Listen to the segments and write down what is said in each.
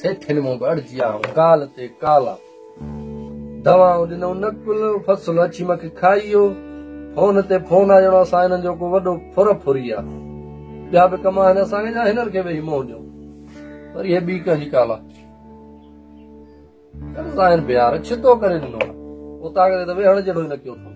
सेठनि मूं अड़जी आऊं काल ते काला दवाऊं ॾिनऊं नकुल फसल अची मूंखे खाई वियो फोन ते फोन आहे ॼणो असां हिननि जो को वॾो फुर फुरी आहे ॿिया बि कम आहिनि असांखे या हिननि खे वेही मोह ॾियूं वरी हे ॿी कंहिंजी काला असां हिन बिहार छितो करे ॾिनो आहे उतां करे त वेहण जहिड़ो ई न कयो अथऊं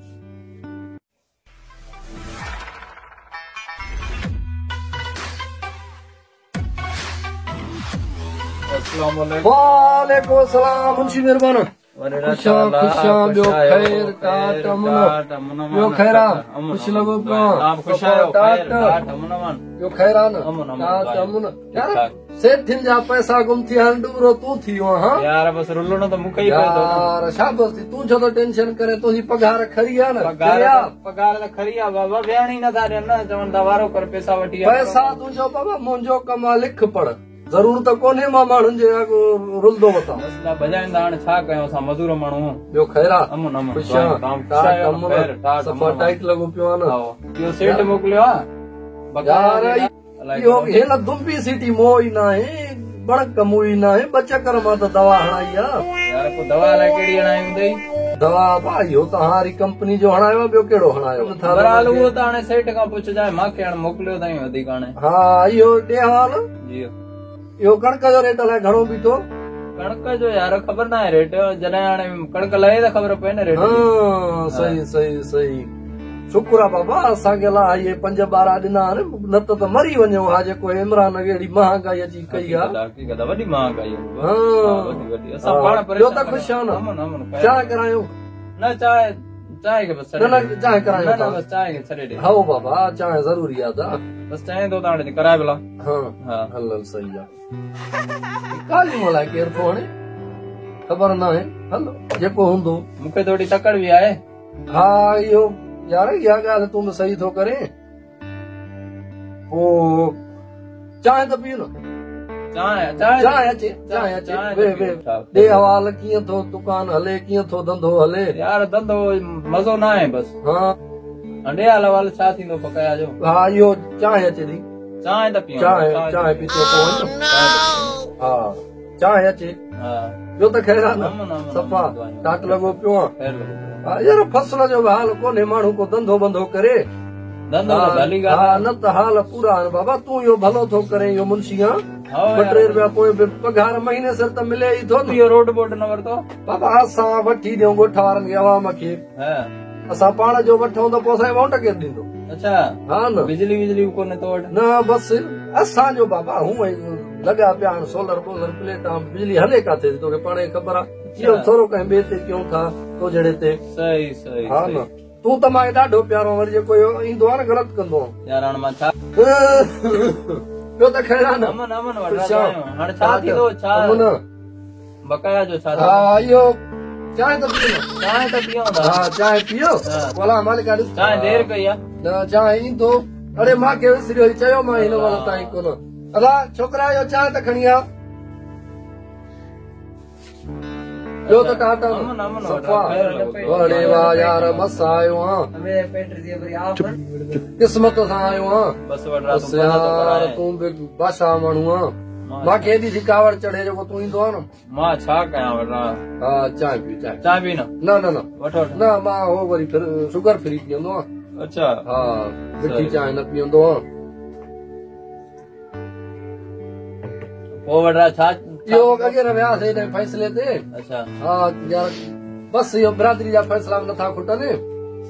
वालेकुम अस्सलाम मुंशी मेहरबान ॿियो ख़ैर टाट ॿियो ख़ैरा ख़ुशि लॻो ॿियो ख़ैरा न सेठिन जा पैसा गुम थी हाणे डूरो तूं थी वियो हा यार बस रुलो न तो मुके ही यार शाबाश थी तूं छो तो टेंशन करे तुंहिंजी पघार खरी आहे न पगार त खरी आहे बाबा वेहण ई नथा ॾियनि न चवनि था वारो कर पैसा वठी पैसा तुंहिंजो बाबा मुंहिंजो कम आहे लिख पढ़ ज़रूरत कोन्हे मां माण्हुनि जे रुलंदो वठां बजाईंदा हाणे छा कयूं असां मज़ूर माण्हू ॿियो ख़ैरा सफ़ा टाइट लॻो पियो आहे न इहो सेठ मोकिलियो आहे इहो हिन दुंबी सिटी मोह ई न आहे बणक मुंह ई न आहे ॿ चकर मां त दवा हणाई आहे यार पोइ दवा लाइ कहिड़ी हणायूं अथई दवा भाई इहो त हारी कंपनी जो हणायो ॿियो कहिड़ो हणायो बहरहाल उहो त हाणे सेठ खां पुछजांइ मूंखे हाणे मोकिलियो अथई वधीक हाणे हा इहो ॾे हवाल जी इहो कणक जो रेट अलाए घणो बीठो कणक जो यार ख़बर न आहे रेट जॾहिं हाणे कणक लहे त ख़बर पए न रेट सही सही सही शुक्र आहे बाबा असांखे अलाए इहे 5-12 ॾिना न त मरी वञो हा जेको इमरान अहिड़ी महांगाई अची कई आहे वॾी महांगाई ॿियो त ख़ुशि आहे न चांहि करायूं न चांहि चांहि खे बस चांहि करायूं बस चांहि खे छॾे ॾे हो बाबा चांहि ज़रूरी आहे बस चांहि तो हाणे कराए भला हा हल सही आहे कालियूं अलाए केरु थो हाणे ख़बर न आहे हल जेको हूंदो मूंखे थोरी तकड़ बि आहे हा इहो यार इहा ॻाल्हि तूं बि सही थो करे पोइ चांहि त पीउ न चांहि अचे ॾे हवाल कीअं थो दुकान हले कीअं थो धंधो हले यार धंधो मज़ो न आहे बसि हा ॾे हाल हवाल छा थींदो पकाया जो हा इहो चांहि अचे थी चांहि त पीऊं चांहि पीतो हा चांहि अचे ॿियो त ख़ैर आहे न सफ़ा टाट लॻो पियो आहे यार फसल जो बि हाल कोन्हे माण्हू को धंधो बंधो करे न त हाल पूरा आहिनि बाबा तूं इहो भलो थो करे इहो मुंशी आहे 2-3 रुपया पोइ पघार महीने सिर त मिले ई थो इहो रोड बोड न वरितो बाबा असां वठी ॾियूं ॻोठ वारनि खे अवाम खे असां पाण जो वठूं त पोइ असांखे अमाउंट केरु ॾींदो अच्छा हा न बिजली कोन्हे तो वटि न बसि असांजो बाबा हूअं लॻा पिया हाणे सोलर बोलर प्लेटां बिजली हले काथे थी तोखे पाण खे ख़बर आहे इहो थोरो कंहिं ॿिए ते कयूं था तो जहिड़े ते सही सही हा न तूं त मूंखे ॾाढो प्यारो वरी जेको ईंदो आहे न ग़लति कंदो यार हाणे मां छा ॿियो त ख़ैर आहे न हाणे छा थींदो छा बकाया जो छा हा इहो चांहि त पीओ चांहि त पीऊं हा चांहि पीओ भला मालिक चांहि देरि कई आहे न चांहि ईंदो अरे मूंखे विसरियो चयो मां हिन महिल ताईं कोन अला छोकिरा इहो चांहि त खणी आ ॿियो त टाटा अरे वाह यार मस्त आयो आहियां क़िस्मत सां आयो आहियां तूं बि बादशाह माण्हू आहीं मूंखे एॾी थकावट चढ़े जेको तूं ईंदो आहे न मां छा कयां वॾा हा चांहि पी चांहि पी न वठो न मां हो वरी शुगर फ्री पीअंदो आहियां अच्छा हा मिठी चांहि न पीअंदो आहियां पोइ वॾा छा इहो अॻे वियासीं हिन फ़ैसिले ते अच्छा हा यार बसि इहो बिरादरी जा फ़ैसिला नथा खुटनि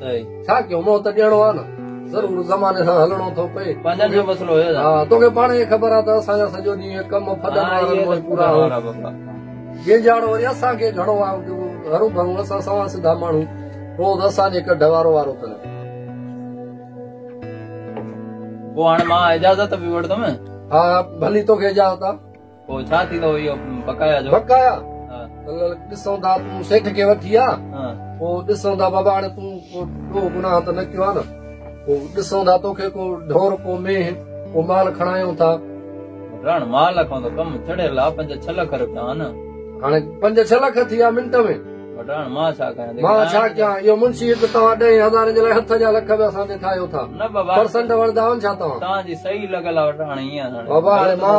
सही छा कयूं मोह त ॾियणो आहे न ज़रूर ज़माने सां हलणो थो पए पंहिंजनि जो मसइलो हुयो हा तोखे पाण खे ख़बर आहे त असांजा सॼो ॾींहुं कम पूरा गेंजाड़ो वरी असांखे घणो आहे हरू भरू असां सवा सिधा माण्हू रोज़ असांजे कढ वारो अथनि पोइ हाणे मां इजाज़त बि वठंदुमि हा भली तोखे इजाज़त आहे पोइ छा थींदो इहो बकाया जो बकाया ॾिसूं था तूं सेठ खे वठी आहे पोइ ॾिसूं था बाबा हाणे तूं को गुनाह त न कयो आहे न पोइ ॾिसूं था तोखे को ढोर को मेह को माल खणायूं था माल खां त कमु चढ़ियल आहे 5-6 लख रुपया न हाणे 5-6 लख थी विया मिंट में वठाण मां छा कयां मां छा कयां इहो मुंशी त तव्हां 10,000 जे लाइ हथ जा लख बि असांखे ठाहियो था न बाबा परसेंट वठंदा आहियो छा तव्हां तव्हांजी सही लॻल आहे वठाण ईअं बाबा हाणे मां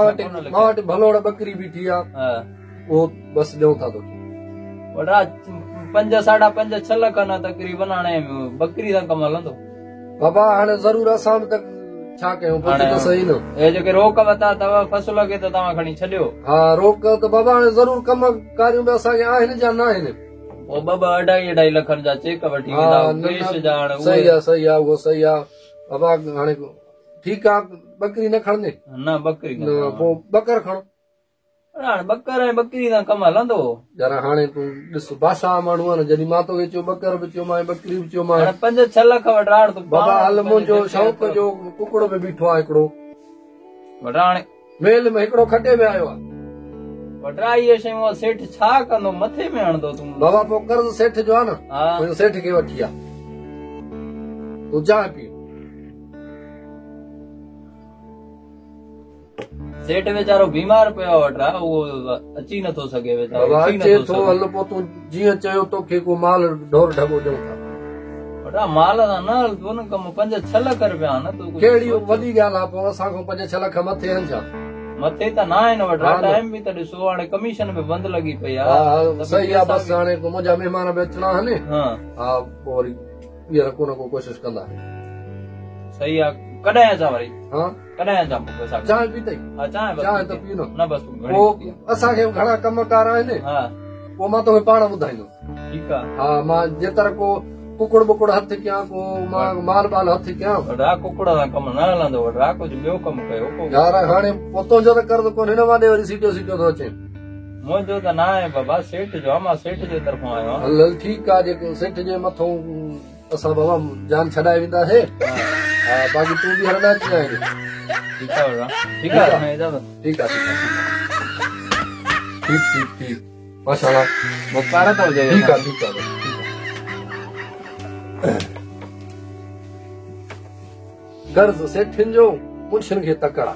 वटि भलोड़ बकरी बीठी आहे उहो बस ॾियूं था तोखे वठा 5 साढा 5 6 लख न तकरीबन हाणे बकरी सां कमु हलंदो बाबा हाणे ज़रूर असां बि त छा कयूं त सही न हे जेके रोक वरिता अथव फसल खे त तव्हां खणी छॾियो हा रोक त बाबा हाणे ज़रूर कम कारियूं बि असांखे आहिनि या न आहिनि ओ बाबा 2.5 लखनि जा चेक वठी वेंदा सही आहे उहो सही आहे बाबा हाणे ठीकु आहे बकरी न खणंदे न बकरी पोइ बकर खण हाणे बकर ऐं बकरी सां कमु हलंदो जरा हाणे तूं ॾिस बादशाह माण्हू आहे न जॾहिं मां तोखे चयो बकर बि चयो मां बकरी बि चयो मां 5-6 लख वठाण बाबा हल मुंहिंजो शौक़ जो कुकड़ो बि बीठो आहे हिकिड़ो वठाण मेल में हिकिड़ो खटे में आयो आहे वठा इहे शयूं सेठ छा कंदो मथे में हणंदो तूं बाबा पोइ कर्ज़ सेठ जो आहे न सेठ खे वठी आहे तूं जा पी सेठ वीचारो बीमार पियो वठा उहो अची नथो सघे वीचारो हल पोइ तूं जीअं चयो तोखे को माल ढोर ढगो ॾियूं था वठा माल सां न हलंदो न कमु 5-6 लख रुपया न तूं कहिड़ी वॾी ॻाल्हि आहे पोइ असांखां 5-6 लख मथे आहिनि छा मथे त न आहिनि वठा टाइम बि त ॾिसो हाणे कमीशन बि बंदि लॻी पई आहे सही आहे बसि हाणे मुंहिंजा महिमान बि अचणा आहिनि हा पोइ वरी ॿीहर को न को कोशिशि कंदा सही आहे कॾहिं अचां वरी कॾहिं अचां चांहि पीतई चांहि त पी न पोइ असांखे घणा कमकार आहिनि पोइ मां तोखे पाण ॿुधाईंदुमि ठीकु आहे हा मां जेतर को कुकड़ बुकड़ हथ कयां को माल बाल हथ कयां कुकड़ सां कमु न हलंदो कुझु ॿियो कमु कयो यार हाणे पोतो जो त कर्ज़ कोन्हे न मां वरी सीटियो थो अचे मुंहिंजो त न आहे बाबा सेठ जो आहे मां सेठ जे तरफ़ां आयो आहियां हल ठीकु आहे जेको सेठ जे मथां असां बाबा जान छॾाए वेंदासीं हा बाक़ी तूं बि हर न अची आहीं ठीकु आहे ठीकु आहे माशाअल्लाह त हुजे ठीकु आहे ठीकु आहे कर्ज़ सेठनि जो मुंशियुनि खे तकड़ा